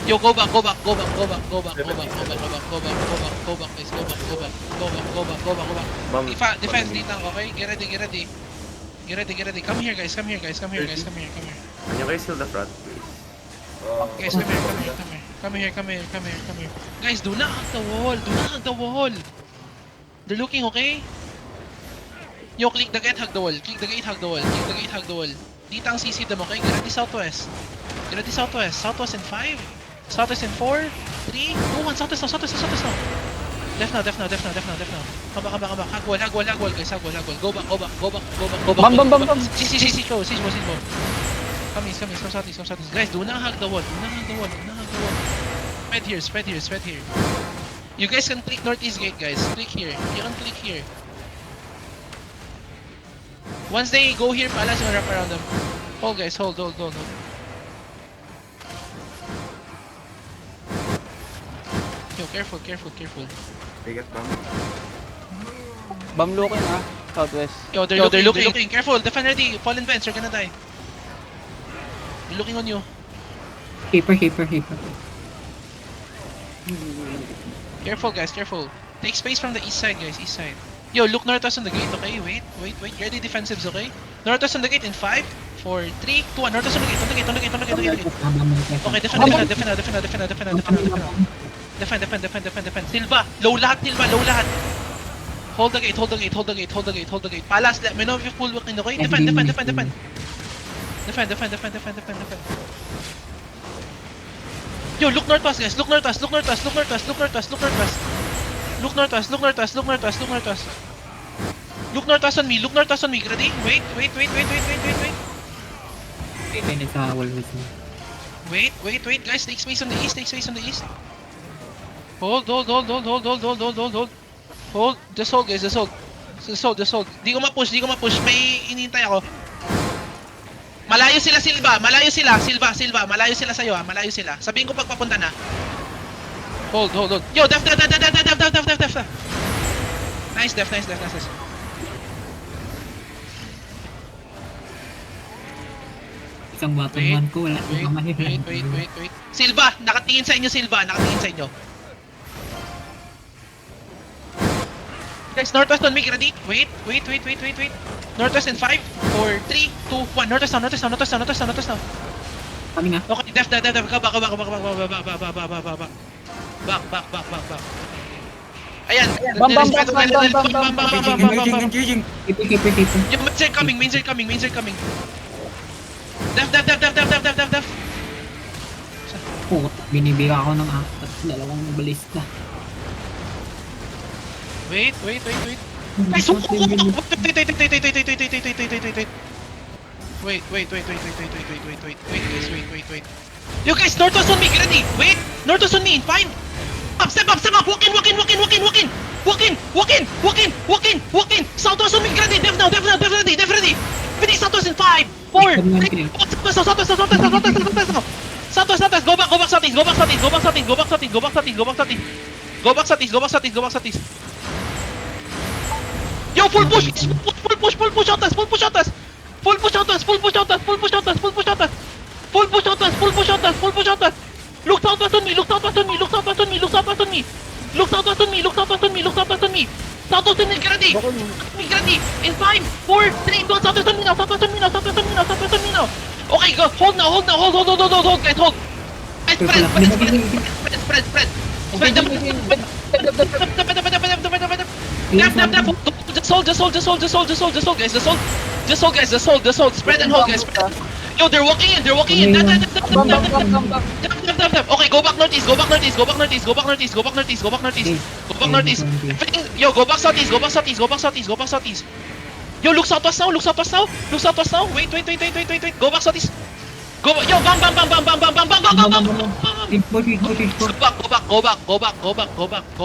Yo, go back, go back, go back, go back, go back, go back, go back, go back, go back, go back, go back, guys, go back, go back, go back, go back, go back, go back. Defense dito, okay? Get ready, get ready. Get ready, get ready. Come here, guys, come here, guys, come here, guys, come here, come here. Can you guys heal the front, please? Guys, come here, come here, come here. Come here, come here, come here, come here. Guys, do not hug the wall, do not hug the wall. They're looking, okay? Yo, click the gate, hug the wall. Click the gate, hug the wall. Click the gate, hug the wall. Dito ang CC them, okay? Get ready, southwest. Get ready, southwest. Southwest in 5. Southwest in 4, 3, 2, 1. Southwest now, southwest now, southwest now. Left now, left now, left now, left now, left now. Come back, come back, come back. Hug wall, hug wall, hug wall, guys. Hug wall, hug wall. Go back, go back, go back, go back, go back. Bam, bam, bam, bam. CC, go, CC mo, CC mo. Come east, come east, come southeast, come southeast. Guys, do not hug the wall. Do not hug the wall, do not hug the wall. Spread here, spread here, spread here. You guys can click northeast gate, guys. Click here. You can click here. Once they go here, Palas, you wrap around them. Hold, guys. Hold, hold, hold, hold. Yo, careful, careful, careful. They get bomb. Bam looking ah. Southwest. Yo, they're looking. Careful, defend ready. Fallen vents, you're gonna die. They're looking on you. Keeper. Careful, guys, careful. Take space from the east side, guys, east side. Yo, look northwest on the gate, okay? Wait. Ready defensives, okay? Northwest on the gate in 5, 4, 3, 2, 1. Northwest on the gate, on the gate. Okay, defend. Silva, low lahat. Hold the gate. Palas, let me know if you full working, okay? Defend. Yo, look northwest, guys. Look northwest. Look northwest on me. Ready? Wait. Kainis sa wall with me. Wait, guys. Take space on the east. Hold. Just hold, guys. Just hold. Di ko ma-push. May inintay ako. Malayo sila, Silva. Malayo sila sa'yo, ha. Malayo sila. Sabihin ko pagpapunta na. Hold. Yo, def. Nice, def. Isang bottom one ko, wala akong mahit. Wait. Silva, nakatingin sa inyo. Guys, northwest on me, ready? Wait. Northwest in 5, 4, 3, 2, 1. Northwest now. Kami nga. Okay, def. Go back. Ayan. Bam. Keeper. Yung main side coming. Def. Binibira ako ng apat. Dalawang balista. Wait. Guys, wait. Wait. You guys, northwest on me, get ready. Wait, northwest on me, fine. Step up. Walk in. Southwest on me, get ready. Def ready. Finish southwest in 5, 4, 3, Southwest. Go back southeast. Go back southeast. Yo, full push out us. Look southwest on me. Southwest on me. Southwest on me, get ready. In 5, 4, 3, 2, southwest on me now. Okay, go. Hold now. Guys, hold. Spread. Just hold, guys. Just hold. Spread and hold, guys. Yo, they're walking in. Okay, go back northeast. Yo, go back southeast. Yo, look southwest now. Wait. Go back southeast. Go back. Yo, bang. Go back, guys. Go back.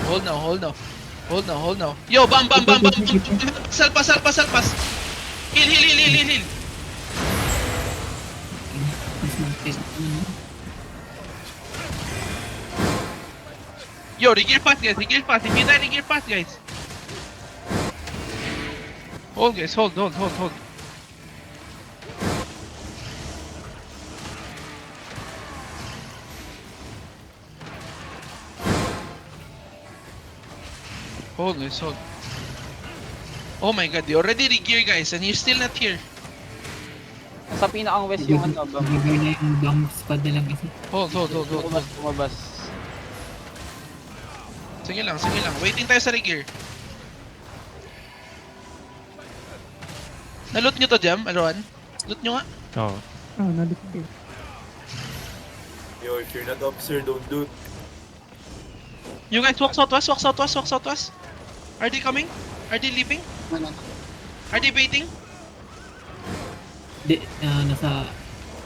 Hold now. Yo, bam. Salpas. Heal. Yo, regear fast, guys. If you die, regear fast, guys. Hold guys, hold. Hold guys, hold. Oh my god, they already re-gear guys and you're still not here. Sa pinakang west yung ano, bam. Nag-gear na yung bomb squad na lang kasi. Hold. Lumabas. Sige lang. Waiting tayo sa re-gear. Na-loot nyo to, Jam, Alwan? Loot nyo nga. Oo. Ah, nalit ko. Yo, if you're not officer, don't do it. You guys walk southwest. Are they coming? Are they leaving? Wala. Are they baiting? Di, nasa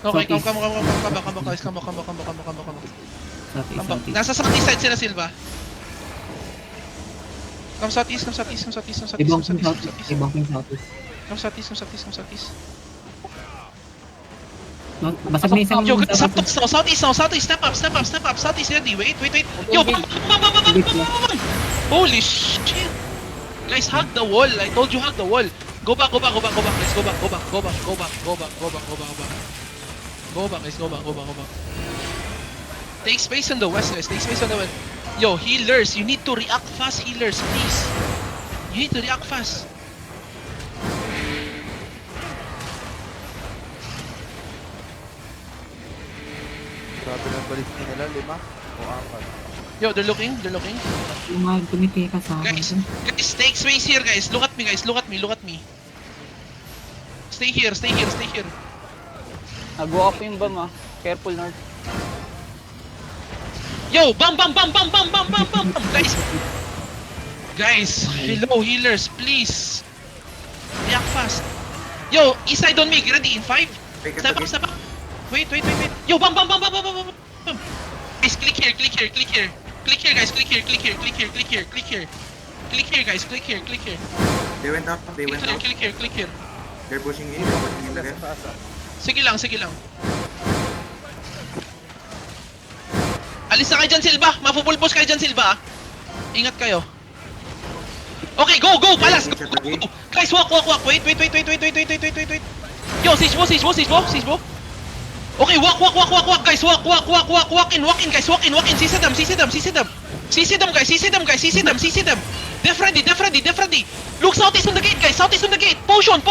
Okay, come Southeast. back, guys. Come back. southeast. Nasa southeast side sila, Silva. Come southeast. Ibang kung southeast. Ibang kung southeast. Come southeast. Basag na isang Yo, guys, southeast now. Step up. Southeast ready. Wait. Yo, bam. Holy shit. Guys, hug the wall. I told you hug the wall. Go back, guys. Go back. Take space on the west, guys. Yo, healers, you need to react fast, healers, please. You need to react fast. Grabe ng balik nila, 5 o 4. Yo, they're looking. Yung mga tumiti ka sa akin. Guys, take space here, guys. Look at me. Stay here. Nag-walk up yung bam ah. Careful North. Yo, bam. Guys, hello, healers, please. React fast. Yo, east side on me. Get ready in 5. Step up. Wait. Yo, bam. Guys, click here, guys. Click here. They went up. Click here. They're pushing in again. Sige lang. Alis na kayo dyan, Silva. Mapupulpos kayo dyan, Silva. Ingat kayo. Okay, go. Palas. Go. Guys, walk. Wait. Yo, siege mo. Okay, walk. Guys, walk in, guys. Walk in. CC them, guys. Def ready. Look, southeast on the gate, guys. Potion.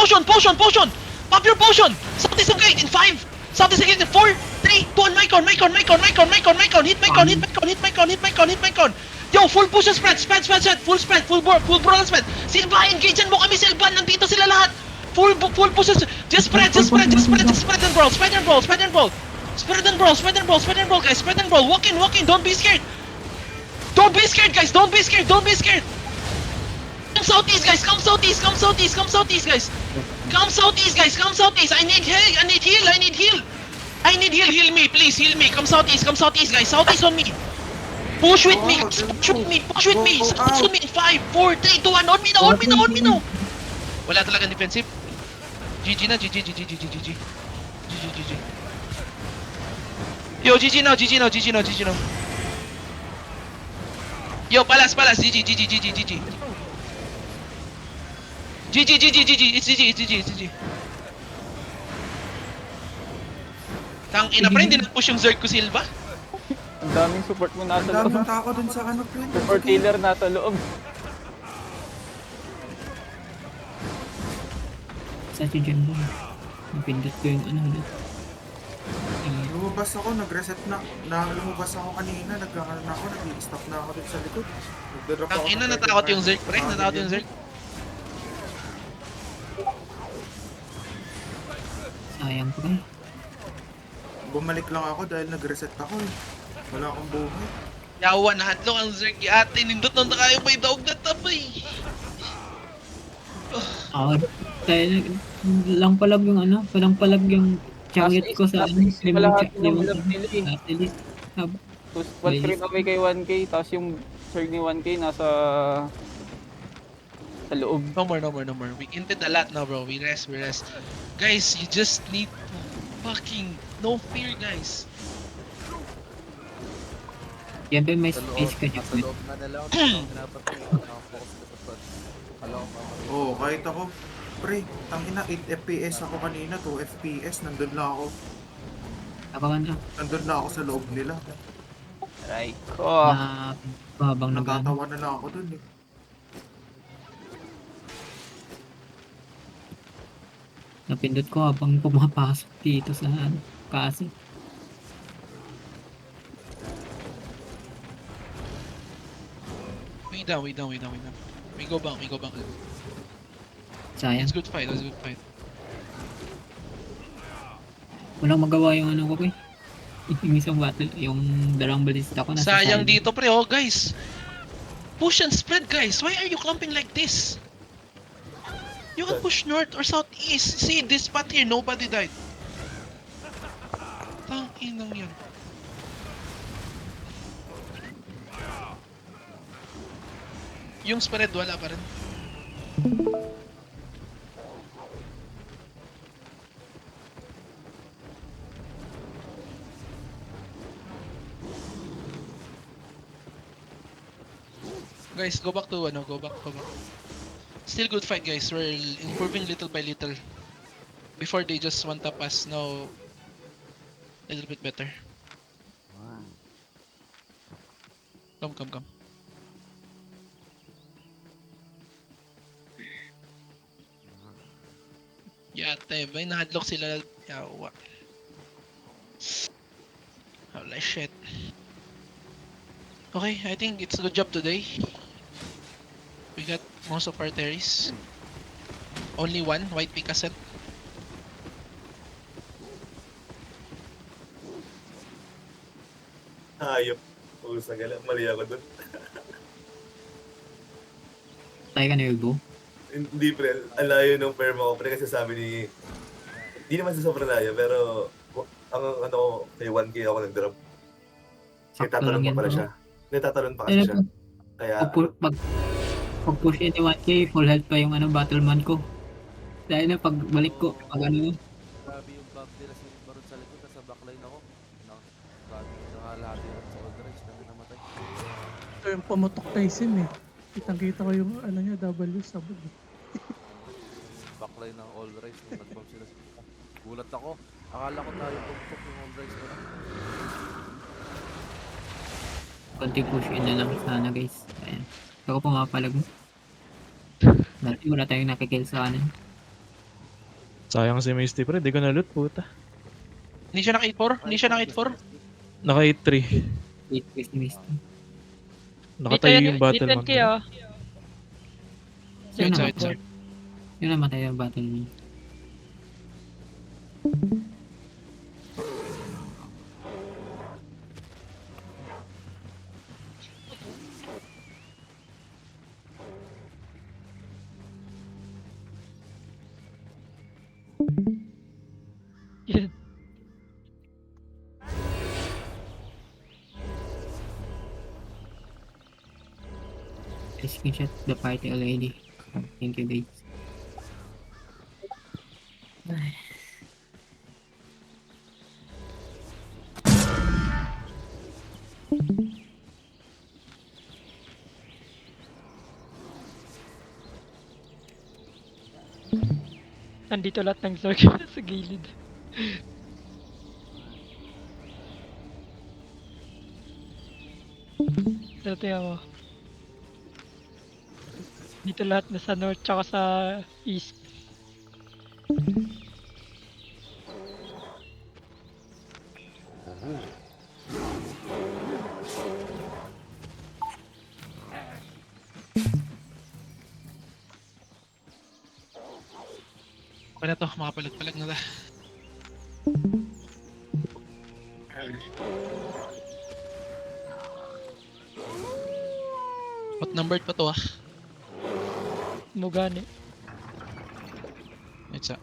Pop your potion. Southeast on gate in 5. Southeast on gate in 4, 3, 2, 1. Mycon. Hit Mycon. Yo, full push and spread. Full brawl spread. Silva, engage mo kami, Silva. Nandito sila lahat. Full push and just spread and brawl. Spread and brawl, guys. Spread and brawl. Walk in. Don't be scared. Guys. Don't be scared. Come southeast, guys. Come southeast, guys. I need heal. Heal me, please. Come southeast, guys. Southeast on me. Push with me. Southeast on me in 5, 4, 3, 2, 1. On me now. Wala talagang defensive. GG na. Yo, GG now. Yo, palas. GG. It's GG. Tang ina, pre, hindi na-push yung Zerg ko, Silva. Ang daming support mo nasa Ang loob. daming tao dun sa ano, friend. Support healer nasa loob. Sa si John Boy. Napindot ko yung ano ulit. Lumabas ako, nag-reset na. Lumabas ako kanina, nagkakaroon ako, nag-stop na ako dun sa likod. Nagdodrop Tang ako ina, sa natakot third yung Zerg, pre. Sayang ko eh. Bumalik lang ako dahil nag-reset ako eh. Wala akong buhay. Yawa na hatlong ang Zerg. Ate, nindot na kayo may daog na tabay. Dahil lang palag yung ano, yung chariot ko sa ano, Lahat ng limang build nila eh. athlete. One screen away kay 1k, tapos yung surge ni 1k nasa sa loob. No more. We inted a lot now, bro. We rest. Guys, you just need to fucking no fear, guys. Yan ba may space ka dyan? Sa loob na nila ako. Pinapatay. Nakafocus ko sa front. Alam ko. Oo, kahit ako. Pre, tangina 8 FPS ako kanina, 2 FPS, nandun na ako. Abangan ka. Nandun na ako sa loob nila. Aray ko. Na habang nag Natatawa na lang ako dun eh. napindot ko habang pumapasok dito sa ano, kasi. Way down, way down, way down, way down. We go back, we go back. Sayang. It's good fight, it's good fight. Walang magawa yung ano ko eh. Yung isang battle, yung dalawang balista ko nasa Sayang side. dito pre, oh guys. Push and spread guys, why are you clumping like this? You can push north or southeast. See this spot here, nobody died. Tanginang yan. Yung spread wala pa rin. Guys, go back to ano, go back. Still good fight guys, we're improving little by little. Before they just one tap us, now a little bit better. Come. Yate, may nahadlock sila. Yawa. Holy shit. Okay, I think it's a good job today. We got most of our terries. Only one, white Picasso. Hayop. Pusa gala. Mali ako dun. Tayo ka na Yulbo. Hindi pre. Ang layo ng perm ako pre kasi sabi ni... Hindi naman sa sobrang layo pero... Ang ano ko, kay 1K ako nag-drop. Kasi Sakto tatalon lang pa yan, pala no? siya. Hindi, tatalon pa kasi siya. Kaya... Pag push in ni 1K, full health pa yung ano, battleman ko. Dahil na pagbalik ko, pag ano, Grabe yung bug nila sa Baron sa likod. Nasa backline ako. Grabe yung nakalati at sa old race na namatay. Ito yung pamutok Tyson eh. Kitang-kita ko yung ano niya, W sabog. Backline ng all race nung nag-bomb sila sa gulat ako. Akala ko tayo pagpok yung all race nila. konting push in na lang sana guys. Ayan. Ako pumapalag mo. Dati wala tayong nakikill sa kanan. Sayang si Misty pre, di ko na loot puta. Hindi siya naka 8-4? Hindi siya naka 8-4? Naka 8-3. 8 face ni Misty. Nakatayo yung battle Dito man. kayo. Yun Side, naman. side. Yun naman tayo yung battle niya. Yun. I screenshot the party already. Thank you guys. Nandito lahat ng Zorg sa gilid. Pero tingnan mo. Dito lahat na sa north tsaka sa east. Okay na to, makapalag-palag na ta. Outnumbered pa to ah. Mugani. It's a...